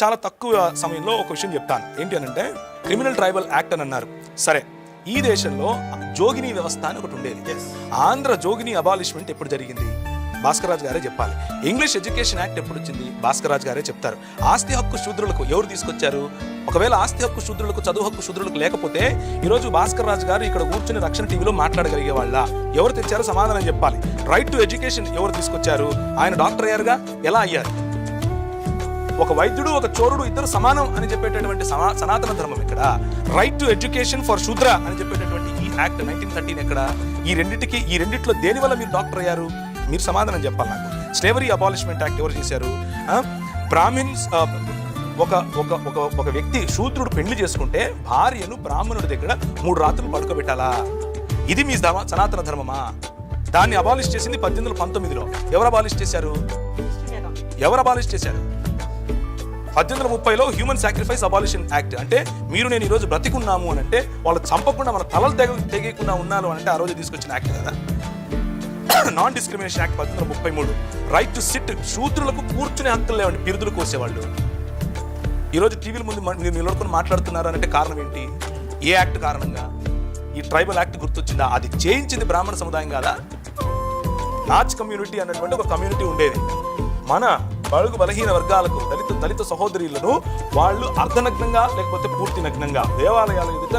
చాలా తక్కువ సమయంలో ఒక విషయం చెప్తాను. ఏంటి అని అంటే క్రిమినల్ ట్రైబల్ యాక్ట్ అని అన్నారు. సరే, ఈ దేశంలో జోగిని వ్యవస్థ అని ఒకటి ఉండేది. ఆంధ్ర జోగిని అబాలిష్మెంట్ ఎప్పుడు జరిగింది? భాస్కర్ రాజు గారే చెప్పాలి. ఇంగ్లీష్ ఎడ్యుకేషన్ యాక్ట్ ఎప్పుడు వచ్చింది? భాస్కర్ రాజు గారే చెప్తారు. ఆస్తి హక్కు శూద్రులకు ఎవరు తీసుకొచ్చారు? ఒకవేళ ఆస్తి హక్కు శూద్రులకు, చదువు హక్కు శూద్రులకు లేకపోతే ఈరోజు భాస్కర్ రాజు గారు ఇక్కడ కూర్చుని రక్షణ టీవీలో మాట్లాడగలిగే వాళ్ళ? ఎవరు తెచ్చారో సమాధానం చెప్పాలి. రైట్ టు ఎడ్యుకేషన్ ఎవరు తీసుకొచ్చారు? ఆయన డాక్టర్ అయ్యారుగా, ఎలా అయ్యారు? ఒక వైద్యుడు, ఒక చోరుడు ఇద్దరు సమానం అని చెప్పేటటువంటి సనాతన ధర్మం ఇక్కడ. రైట్ టు ఎడ్యుకేషన్ ఫర్ శూద్ర అని చెప్పేటటువంటి ఈ యాక్ట్ 1913 ఎక్కడ? ఈ రెండిట్లో దేని వల్ల మీరు డాక్టర్ అయ్యారు? మీరు సమాధానం చెప్పాలి నాకు. స్లేవరీ అబాలిష్మెంట్ యాక్ట్ ఎవరు చేశారు? బ్రాహ్మిన్స్, ఒక వ్యక్తి శూద్రుడు పెళ్లి చేసుకుంటే భార్యను బ్రాహ్మణుడి దగ్గర 3 రాత్రులు పడుకోబెట్టాలా? ఇది మీ సనాతన ధర్మమా? దాన్ని అబాలిష్ చేసింది 1819లో. ఎవరు అబాలిష్ చేశారు? 1830లో హ్యూమన్ సాక్రిఫైస్ అబాలిషన్ యాక్ట్. అంటే మీరు నేను ఈరోజు బ్రతికున్నాము అని అంటే వాళ్ళు చంపకుండా మన తలలు తెగకుండా ఉన్నాను అంటే ఆ రోజు తీసుకొచ్చిన యాక్ట్ కదా. Non discrimination act 1833. Right to sit, శూద్రులకు కూర్చునే హక్కులు లేవండి, బిరుదులు కోసేవాళ్ళు. ఈరోజు టీవీల ముందు మీరు నిలబడుకొని మాట్లాడుతున్నారు అంటే కారణం ఏంటి? ఏ యాక్ట్ కారణంగా? ఈ ట్రైబల్ యాక్ట్ గుర్తొచ్చిందా? అది చేయించింది బ్రాహ్మణ సముదాయం కాదా? నాచ్ కమ్యూనిటీ అన్నటువంటి ఒక కమ్యూనిటీ ఉండేది. మన బడుగు బలహీన వర్గాలకు, దళిత సహోదరులను వాళ్ళు అర్ధనగ్నంగా లేకపోతే పూర్తి నగ్నంగా దేవాలయాల ఎదుట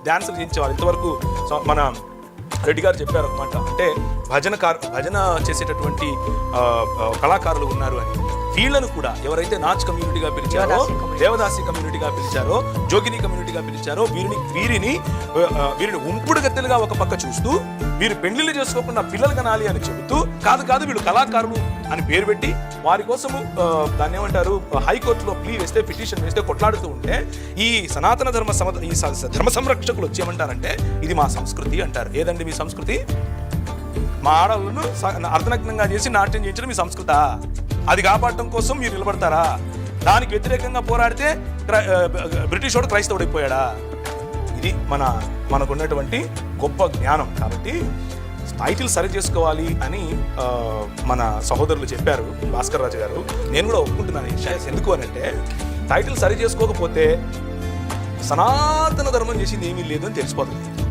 డాన్సులు చేయించేవారు. ఇంతవరకు మన రెడ్డి గారు చెప్పారు అనమాట. అంటే భజన చేసేటటువంటి కళాకారులు ఉన్నారు అని. వీళ్ళను కూడా ఎవరైతే నాచ్ కమ్యూనిటీగా పిలిచారో, దేవదాసి కమ్యూనిటీగా పిలిచారో, జోగిని కమ్యూనిటీగా పిలిచారో వీరిని ఉంపుడు గత్తెలుగా ఒక పక్క చూస్తూ, వీరు పెళ్లిళ్ళు చేసుకోకుండా పిల్లలు కనాలి అని చెబుతూ, కాదు వీళ్ళు కళాకారులు అని పేరు పెట్టి వారి కోసము దాన్ని ఏమంటారు, హైకోర్టులో పిటిషన్ వేస్తే కొట్లాడుతూ ఉంటే ఈ సనాతన ధర్మ సంరక్షకులు వచ్చి ఏమంటారంటే ఇది మా సంస్కృతి అంటారు. ఏదండి మీ సంస్కృతి? మా ఆడవాళ్ళను అర్ధనగ్నంగా చేసి నాట్యం చేయించడం మీ సంస్కృత? అది కాపాడటం కోసం మీరు నిలబడతారా? దానికి వ్యతిరేకంగా పోరాడితే బ్రిటిష్ వాడు క్రైస్తవుడైపోయాడా? ఇది మనకున్నటువంటి గొప్ప జ్ఞానం. కాబట్టి టైటిల్ సరి చేసుకోవాలి అని మన సహోదరులు చెప్పారు, భాస్కర్ రాజు గారు. నేను కూడా ఒప్పుకుంటున్నాను. ఎందుకు అని అంటే టైటిల్ సరి చేసుకోకపోతే సనాతన ధర్మం చేసింది ఏమీ లేదు అని తెలిసిపోతుంది.